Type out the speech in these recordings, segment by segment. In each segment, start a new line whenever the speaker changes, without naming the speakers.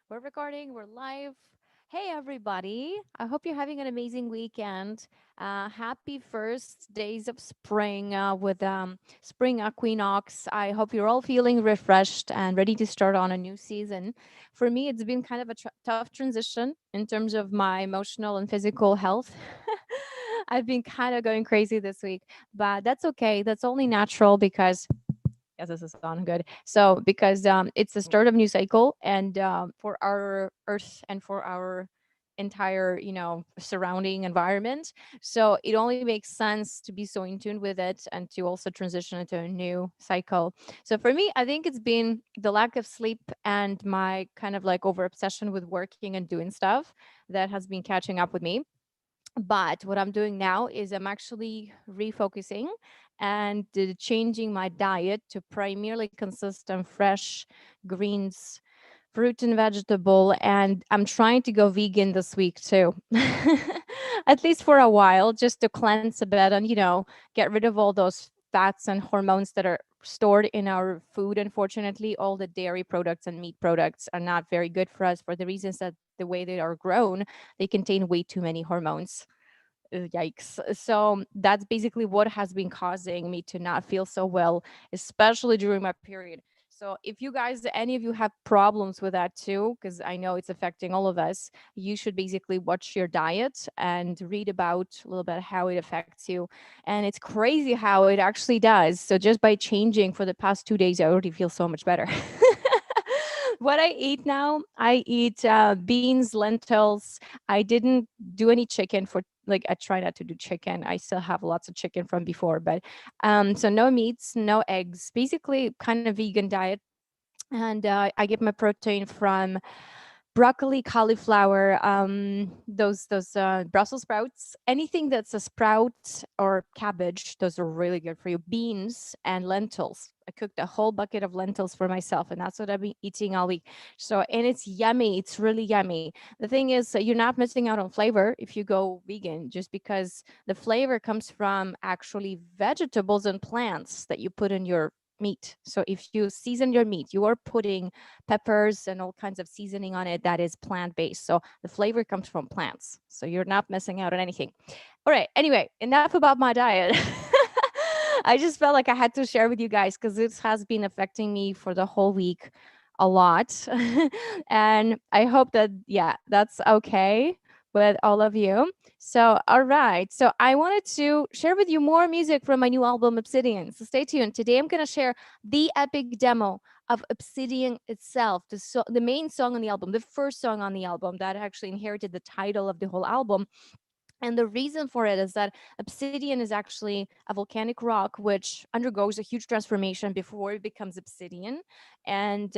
We're recording, we're live. Hey, everybody. I hope you're having an amazing weekend. Happy first days of spring with spring equinox. I hope you're all feeling refreshed and ready to start on a new season. For me, it's been kind of a tough transition in terms of my emotional and physical health. I've been kind of going crazy this week, but that's okay. That's only natural because yes, this is on good. So because it's the start of a new cycle, and for our Earth and for our entire surrounding environment, so it only makes sense to be so in tune with it and to also transition into a new cycle. So for me, I think it's been the lack of sleep and my kind of like over obsession with working and doing stuff that has been catching up with me. But what I'm doing now is I'm actually refocusing and changing my diet to primarily consist of fresh greens, fruit and vegetable. And I'm trying to go vegan this week too, at least for a while, just to cleanse a bit and, get rid of all those fats and hormones that are stored in our food. Unfortunately, all the dairy products and meat products are not very good for us for the reasons that the way they are grown, they contain way too many hormones. Yikes. So that's basically what has been causing me to not feel so well, especially during my period. So if you guys, any of you have problems with that too, because I know it's affecting all of us, you should basically watch your diet and read about a little bit how it affects you. And it's crazy how it actually does. So just by changing for the past 2 days, I already feel so much better. What I eat now, I eat beans, lentils. I didn't do any chicken for like I try not to do chicken. I still have lots of chicken from before, but so no meats, no eggs. Basically, kind of vegan diet, and I get my protein from broccoli, cauliflower, those Brussels sprouts, anything that's a sprout or cabbage. Those are really good for you. Beans and lentils. I cooked a whole bucket of lentils for myself, and that's what I've been eating all week. So, and it's yummy. It's really yummy. The thing is, you're not missing out on flavor if you go vegan, just because the flavor comes from actually vegetables and plants that you put in your meat. So if you season your meat, you are putting peppers and all kinds of seasoning on it that is plant based. So the flavor comes from plants. So you're not missing out on anything. All right. Anyway, enough about my diet. I just felt like I had to share with you guys because this has been affecting me for the whole week a lot. And I hope that, yeah, that's okay with all of you. So, all right. So, I wanted to share with you more music from my new album, Obsidian. So, stay tuned. Today, I'm going to share the epic demo of Obsidian itself, the main song on the album, the first song on the album that actually inherited the title of the whole album. And the reason for it is that obsidian is actually a volcanic rock which undergoes a huge transformation before it becomes obsidian. And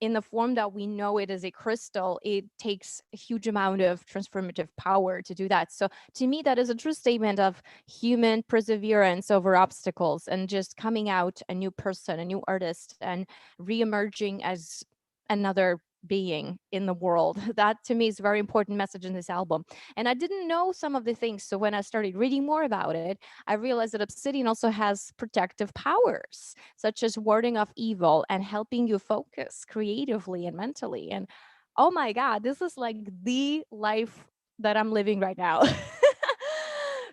in the form that we know it as a crystal, it takes a huge amount of transformative power to do that. So to me, that is a true statement of human perseverance over obstacles and just coming out a new person, a new artist, and re-emerging as another being in the world. That to me is a very important message in this album. And I didn't know some of the things. So when I started reading more about it, I realized that obsidian also has protective powers, such as warding off evil and helping you focus creatively and mentally. And oh my God, this is like the life that I'm living right now.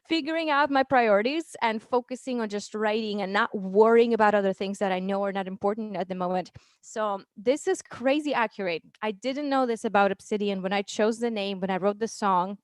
Figuring out my priorities and focusing on just writing and not worrying about other things that I know are not important at the moment. So, this is crazy accurate. I didn't know this about Obsidian when I chose the name, when I wrote the song.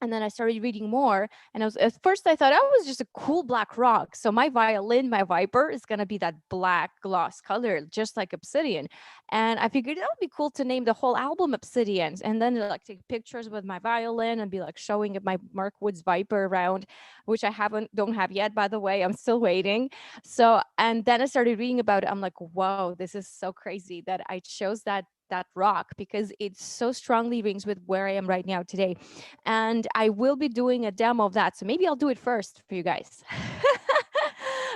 And then I started reading more, and I was at first I thought I was just a cool black rock. So my violin, my Viper, is gonna be that black gloss color, just like Obsidian. And I figured that would be cool to name the whole album Obsidians, and then like take pictures with my violin and be like showing my Mark Woods Viper around, which I don't have yet, by the way. I'm still waiting. So and then I started reading about it. I'm like, whoa, this is so crazy that I chose that rock because it so strongly rings with where I am right now today. And I will be doing a demo of that. So maybe I'll do it first for you guys.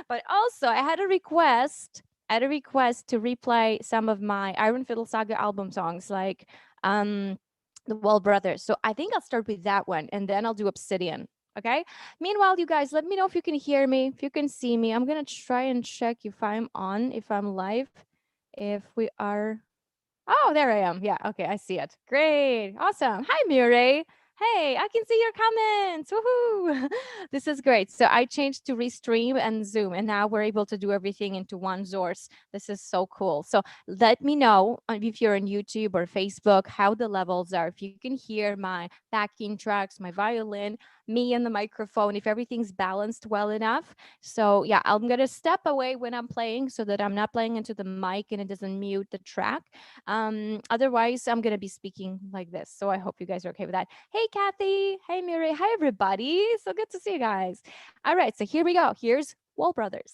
But also, I had a request to replay some of my Iron Fiddle Saga album songs, like the Wall Brothers. So I think I'll start with that one, and then I'll do Obsidian. Okay. Meanwhile, you guys, let me know if you can hear me, if you can see me. I'm gonna try and check if I'm on, if I'm live, if we are. Oh, there I am. Yeah. Okay. I see it. Great. Awesome. Hi, Murray. Hey, I can see your comments. Woohoo. This is great. So I changed to Restream and Zoom, and now we're able to do everything into one source. This is so cool. So let me know if you're on YouTube or Facebook how the levels are. If you can hear my backing tracks, my violin, me and the microphone, if everything's balanced well enough. So yeah, I'm going to step away when I'm playing so that I'm not playing into the mic and it doesn't mute the track. Otherwise, I'm going to be speaking like this. So I hope you guys are okay with that. Hey, Kathy. Hey, Miri. Hi, everybody. So good to see you guys. All right. So here we go. Here's Wall Brothers.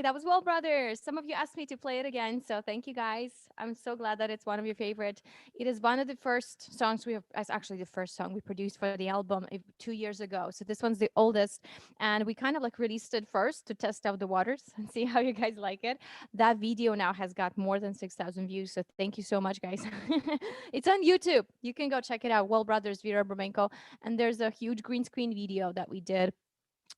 That was Well Brothers. Some of you asked me to play it again, so thank you guys. I'm so glad that it's one of your favorite. It is one of the first songs we have. It's actually the first song we produced for the album 2 years ago. So this one's the oldest, and we kind of like released it first to test out the waters and see how you guys like it. That video now has got more than 6,000 views. So thank you so much, guys. It's on YouTube. You can go check it out. Well Brothers, Vera Bromenko, and there's a huge green screen video that we did,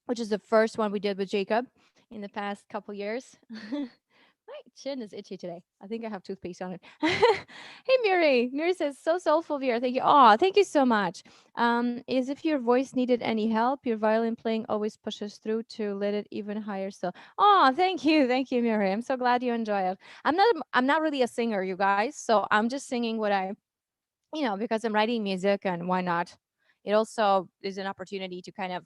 which is the first one we did with Jacob in the past couple years. My chin is itchy today. I think I have toothpaste on it. Hey, Miri. Miri says, so soulful, Vera. Thank you. Oh, thank you so much. Is if your voice needed any help, your violin playing always pushes through to let it even higher. So, oh, thank you. Thank you, Miri. I'm so glad you enjoy it. I'm not really a singer, you guys. So I'm just singing what because I'm writing music and why not? It also is an opportunity to kind of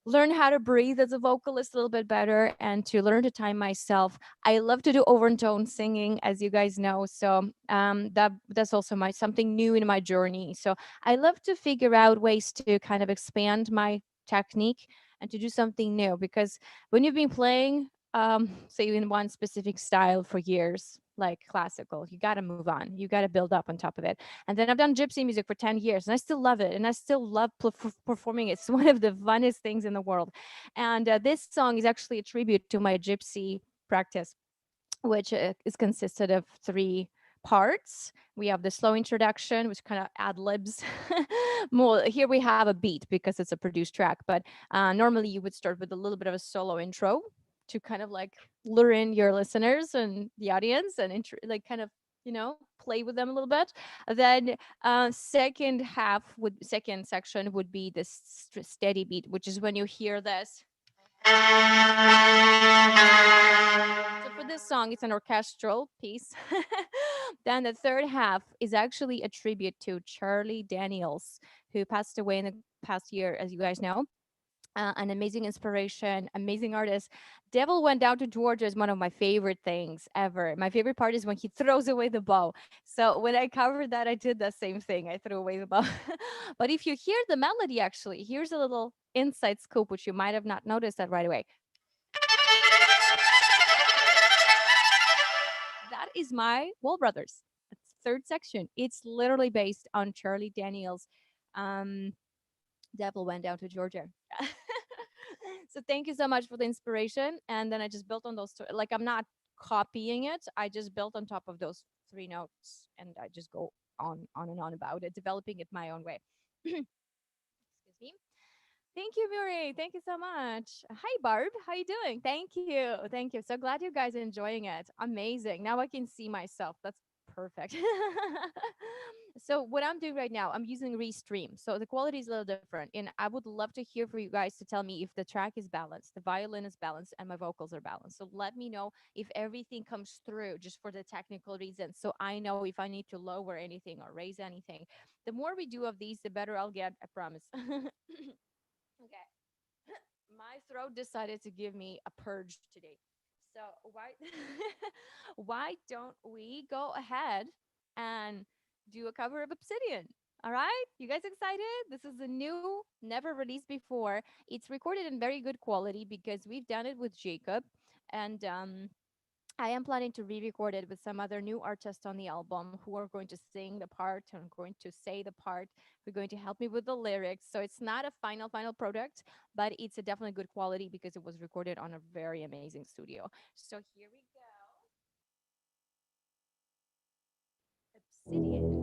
learn how to breathe as a vocalist a little bit better and to learn to time myself. I love to do overtone singing, as you guys know. So that's also my something new in my journey. So I love to figure out ways to kind of expand my technique and to do something new, because when you've been playing say in one specific style for years, like classical, you got to move on, you got to build up on top of it. And then I've done gypsy music for 10 years and I still love it and I still love performing it. It's one of the funnest things in the world. And this song is actually a tribute to my gypsy practice, which is consisted of three parts. We have the slow introduction, which kind of ad libs. More here we have a beat because it's a produced track, but normally you would start with a little bit of a solo intro to kind of like lure in your listeners and the audience and like kind of play with them a little bit. Then second section would be this steady beat, which is when you hear this. So for this song, it's an orchestral piece. Then the third half is actually a tribute to Charlie Daniels, who passed away in the past year, as you guys know. An amazing inspiration, amazing artist. Devil Went Down to Georgia is one of my favorite things ever. My favorite part is when he throws away the bow. So when I covered that, I did the same thing. I threw away the bow. But if you hear the melody, actually, here's a little inside scoop, which you might have not noticed that right away. That is my Wall Brothers. It's third section. It's literally based on Charlie Daniels' um, Devil Went Down to Georgia. So thank you so much for the inspiration. And then I just built on those two. Like I'm not copying it. I just built on top of those three notes and I just go on and on about it, developing it my own way. Excuse me. Thank you, Muri. Thank you so much. Hi, Barb. How you doing? Thank you. Thank you. So glad you guys are enjoying it. Amazing. Now I can see myself. That's perfect. So what I'm doing right now, I'm using Restream. So the quality is a little different. And I would love to hear for you guys to tell me if the track is balanced, the violin is balanced, and my vocals are balanced. So let me know if everything comes through just for the technical reasons. So I know if I need to lower anything or raise anything. The more we do of these, the better I'll get. I promise. Okay. My throat decided to give me a purge today. So why don't we go ahead and do a cover of Obsidian? All right? You guys excited? This is a new, never released before. It's recorded in very good quality because we've done it with Jacob. And I am planning to re-record it with some other new artists on the album who are going to sing the part and going to say the part. Who are going to help me with the lyrics. So it's not a final product, but it's a definitely good quality because it was recorded on a very amazing studio. So here we go. Obsidian.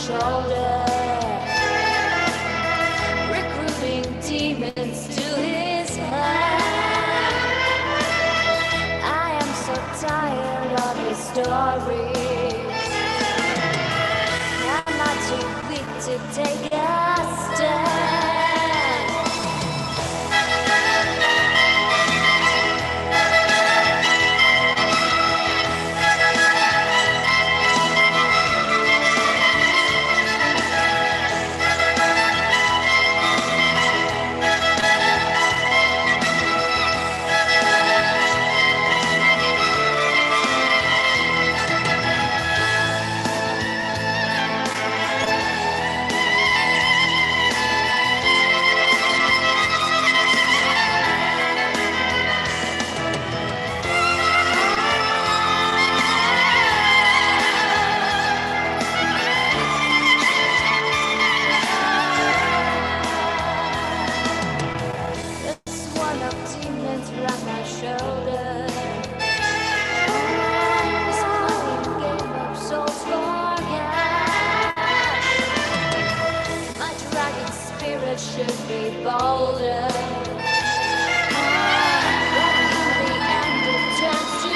shoulder, recruiting demons to his hand. I am so tired of his stories. I'm not too weak to take a stand. Should be bolder. But in the end it turns to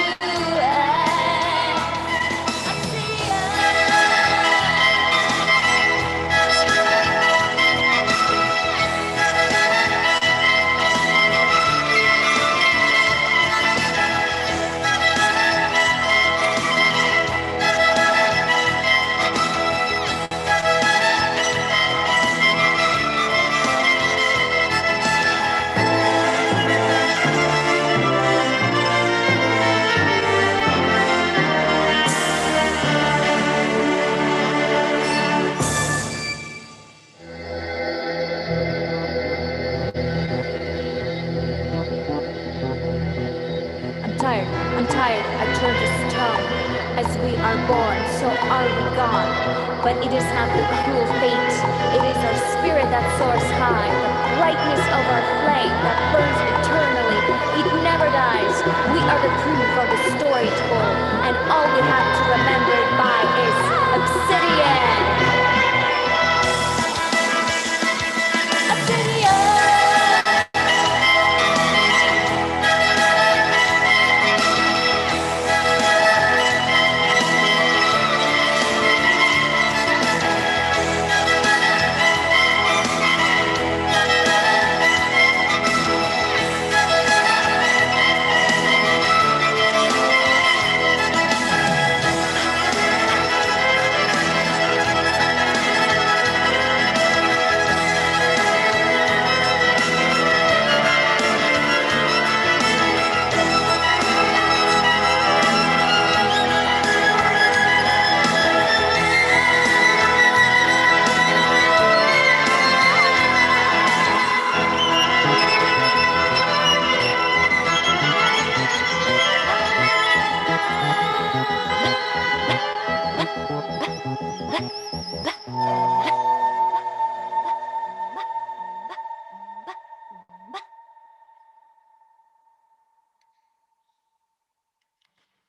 I'm tired, I turned to stone. As we are born, so are we gone. But it is not the cruel fate, it is our spirit that soars high, the brightness of our flame that burns eternally. It never dies. We are the proof of the story told, and all we have to remember it by is obsidian.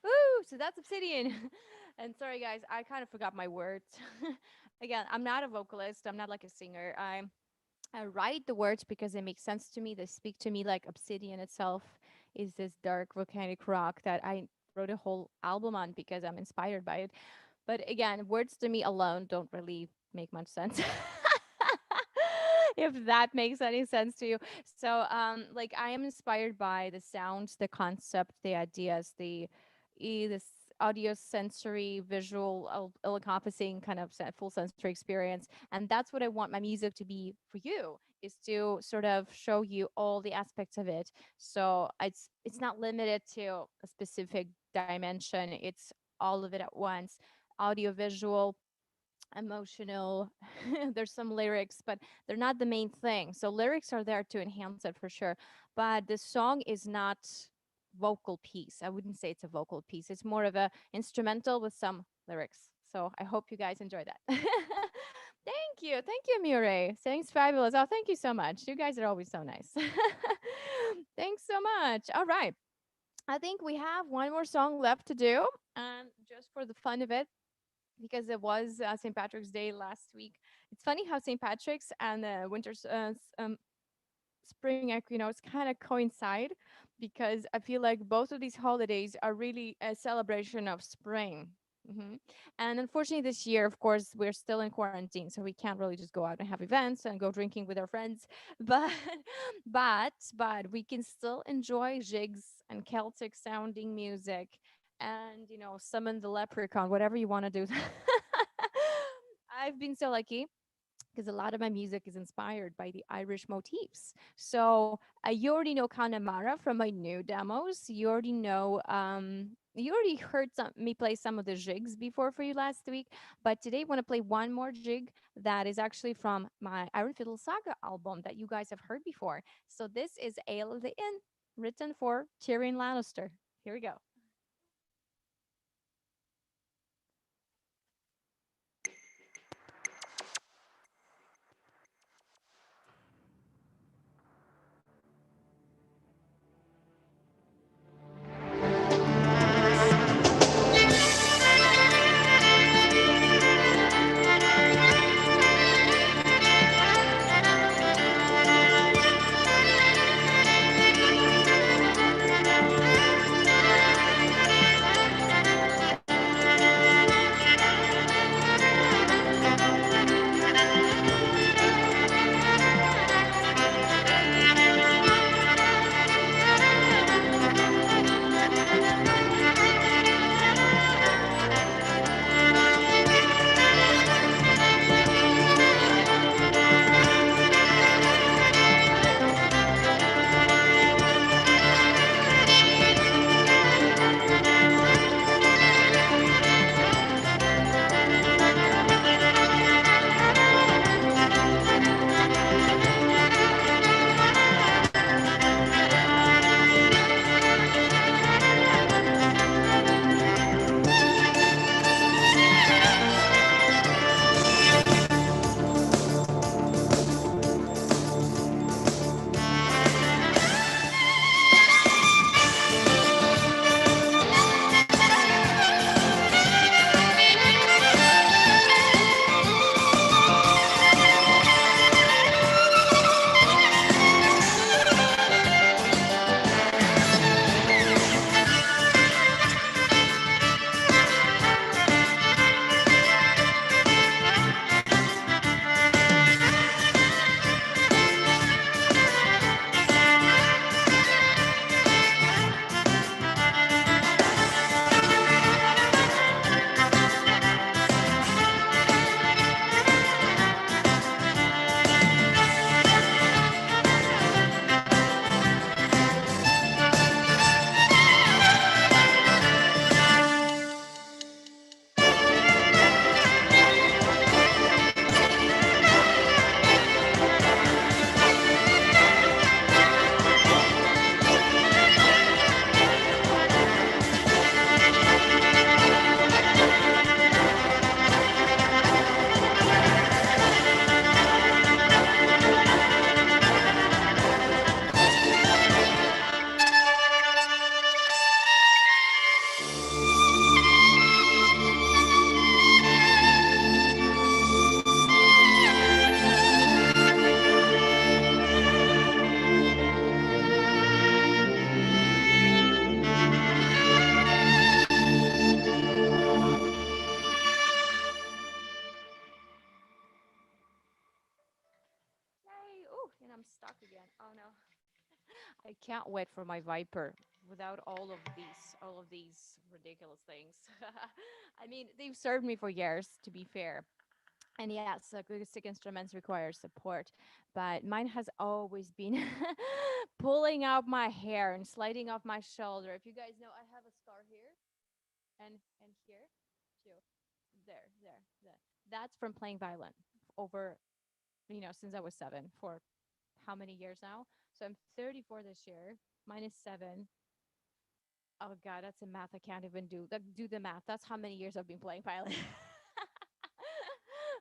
Woo! So that's Obsidian. And sorry, guys, I kind of forgot my words. Again, I'm not a vocalist. I'm not like a singer. I write the words because they make sense to me. They speak to me. Like Obsidian itself is this dark volcanic rock that I wrote a whole album on because I'm inspired by it. But again, words to me alone don't really make much sense. If that makes any sense to you. So, like I am inspired by the sounds, the concept, the ideas, this audio sensory visual all encompassing kind of full sensory experience, and that's what I want my music to be for you, is to sort of show you all the aspects of it. So it's not limited to a specific dimension, it's all of it at once: audio, visual, emotional. There's some lyrics, but they're not the main thing. So lyrics are there to enhance it for sure. But the song is not vocal piece. I wouldn't say it's a vocal piece. It's more of a instrumental with some lyrics. So I hope you guys enjoy that. Thank you. Thank you, Murray. Thanks, fabulous. Oh, thank you so much. You guys are always so nice. Thanks so much. All right. I think we have one more song left to do. And just for the fun of it, because it was St. Patrick's Day last week. It's funny how St. Patrick's and the spring equinox kind of coincide, because I feel like both of these holidays are really a celebration of spring. hmm And unfortunately, this year, of course, we're still in quarantine, so we can't really just go out and have events and go drinking with our friends. But, but we can still enjoy jigs and Celtic sounding music, and summon the leprechaun, whatever you want to do. I've been so lucky because a lot of my music is inspired by the Irish motifs. So you already know Connemara from my new demos. You already know. You already heard me play some of the jigs before for you last week, but today I want to play one more jig that is actually from my Iron Fiddle Saga album that you guys have heard before. So this is Ale of the Inn, written for Tyrion Lannister. Here we go. Yay! Oh, and I'm stuck again. Oh no. I can't wait for my Viper without all of these ridiculous things. I mean, they've served me for years, to be fair. And yes, acoustic instruments require support, but mine has always been pulling out my hair and sliding off my shoulder. If you guys know, I have a scar here and here too. There. That's from playing violin over, since I was 7 for how many years now? So I'm 34 this year. Mine is 7. Oh God, that's a math I can't even do. Do the math. That's how many years I've been playing violin.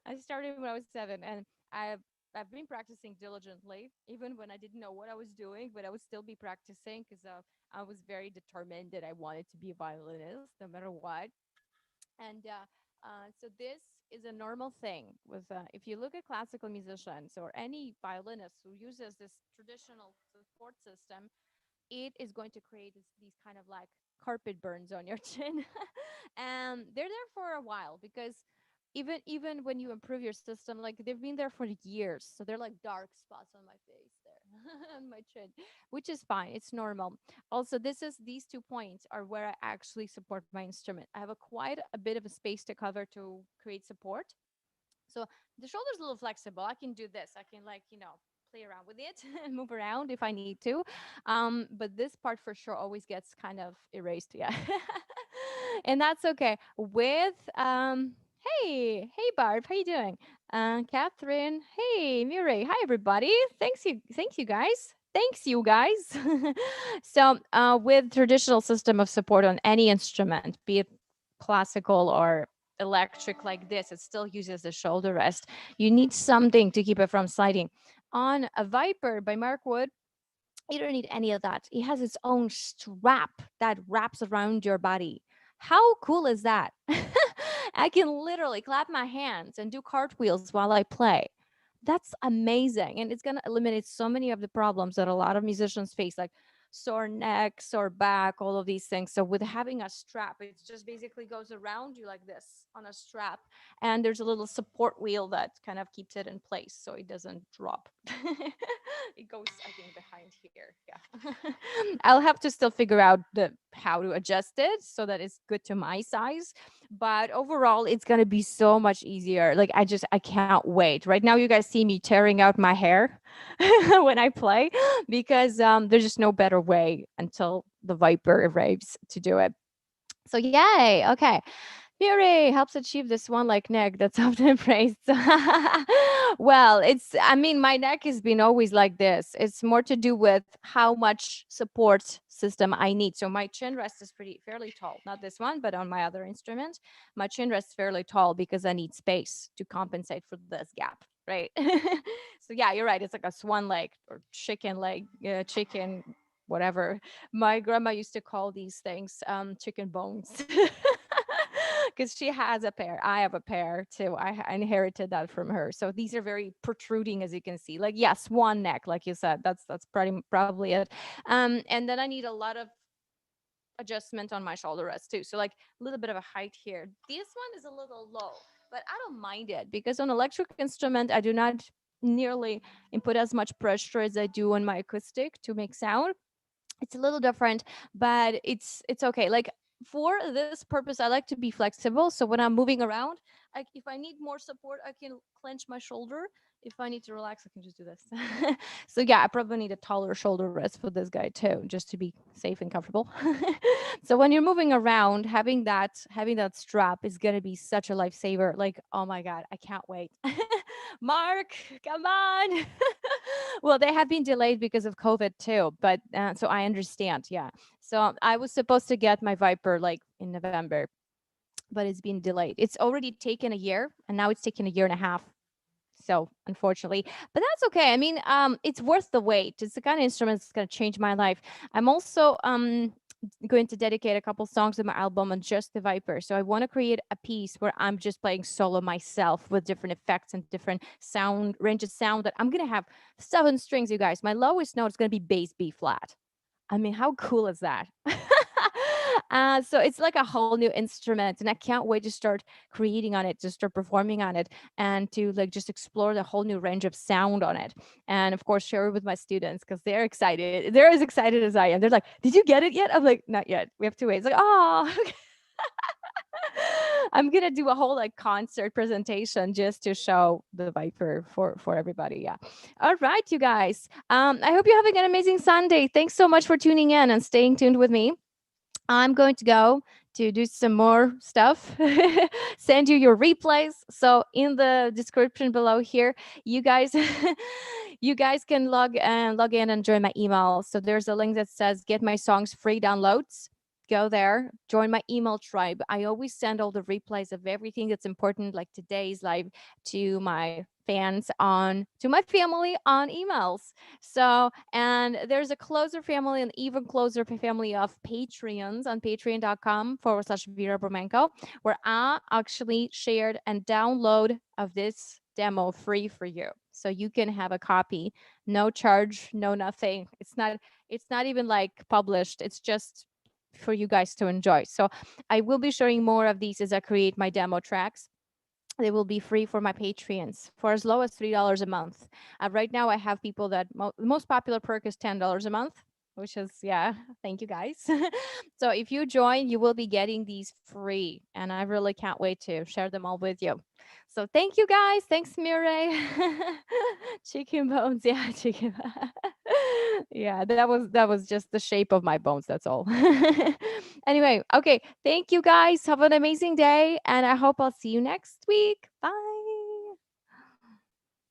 I started when I was 7, and I've been practicing diligently, even when I didn't know what I was doing, but I would still be practicing because I was very determined that I wanted to be a violinist no matter what. And So this is a normal thing with if you look at classical musicians or any violinist who uses this traditional support system, it is going to create these kind of like carpet burns on your chin. And they're there for a while because even when you improve your system, like they've been there for years, so they're like dark spots on my face there on my chin, which is fine, it's normal. Also, these 2 points are where I actually support my instrument. I have a quite a bit of a space to cover to create support. So the shoulder's a little flexible. I can do this. I can like, play around with it and move around if I need to. But this part for sure always gets kind of erased. Yeah. And that's okay. With hey Barb, how you doing? Catherine, hey Murray, hi everybody. Thanks you guys. Thanks you guys. So with traditional system of support on any instrument, be it classical or electric like this, it still uses the shoulder rest. You need something to keep it from sliding. On a Viper by Mark Wood, you don't need any of that. It has its own strap that wraps around your body. How cool is that? I can literally clap my hands and do cartwheels while I play. That's amazing. And it's going to eliminate so many of the problems that a lot of musicians face, like sore neck, sore back, all of these things. So, with having a strap, it just basically goes around you like this on a strap. And there's a little support wheel that kind of keeps it in place so it doesn't drop. It goes, I think, behind here. Yeah. I'll have to still figure out how to adjust it so that it's good to my size. But overall, it's gonna be so much easier. Like I can't wait. Right now, you guys see me tearing out my hair when I play because there's just no better way until the Viper arrives to do it. So yay. Okay. Fury helps achieve this one like neck that's often praised. Well, I mean, my neck has been always like this. It's more to do with how much support system I need. So my chin rest is fairly tall. Not this one, but on my other instrument, my chin rests fairly tall because I need space to compensate for this gap. Right. So yeah, you're right. It's like a swan leg or chicken leg, chicken, whatever. My grandma used to call these things chicken bones. Because she has a pair. I have a pair too. I inherited that from her. So these are very protruding, as you can see. Like, yeah, swan neck, like you said. That's probably it. And then I need a lot of adjustment on my shoulder rest too. So like a little bit of a height here. This one is a little low, but I don't mind it because on electric instrument I do not nearly input as much pressure as I do on my acoustic to make sound. It's a little different, but it's okay. Like for this purpose, I like to be flexible. So when I'm moving around, if I need more support, I can clench my shoulder. If I need to relax, I can just do this. So yeah, I probably need a taller shoulder rest for this guy too, just to be safe and comfortable. So when you're moving around, having that strap is gonna be such a lifesaver. Like, oh my god, I can't wait. Mark, come on. Well, they have been delayed because of COVID too, but so I understand. Yeah. So I was supposed to get my Viper like in November, but it's been delayed. It's already taken a year, and now it's taken a year and a half. So unfortunately, but that's okay. I mean, it's worth the wait. It's the kind of instrument that's going to change my life. I'm also going to dedicate a couple songs of my album on just the Viper. So I want to create a piece where I'm just playing solo myself with different effects and different sound ranges sound that I'm going to have 7 strings, you guys. My lowest note is going to be bass B flat. I mean, how cool is that? So it's like a whole new instrument, and I can't wait to start creating on it, to start performing on it, and to like just explore the whole new range of sound on it. And of course, share it with my students because they're excited. They're as excited as I am. They're like, "Did you get it yet?" I'm like, "Not yet. We have to wait." It's like, "Oh." I'm gonna do a whole like concert presentation just to show the Viper for everybody. Yeah. All right, you guys. I hope you're having an amazing Sunday. Thanks so much for tuning in and staying tuned with me. I'm going to go to do some more stuff, send you your replays. So in the description below here, you guys, you guys can log in and join my email. So there's a link that says get my songs free downloads. go there, join my email tribe. I always send all the replays of everything that's important, like today's live, to my fans on to my family on emails. So, and there's a closer family, an even closer family of Patreons on patreon.com/Vera Bromenko, where I actually shared and download of this demo free for you. So you can have a copy, no charge, no nothing. It's not even like published. It's just for you guys to enjoy. So I will be sharing more of these as I create my demo tracks. They will be free for my Patreons for as low as $3 a month. Right now, I have people that the most popular perk is $10 a month, which is, yeah, thank you guys. So if you join, you will be getting these free, and I really can't wait to share them all with you. So thank you guys. Thanks, Mireille. Chicken bones, yeah, chicken. Yeah, that was just the shape of my bones. That's all. Anyway, okay. Thank you guys. Have an amazing day, and I hope I'll see you next week. Bye.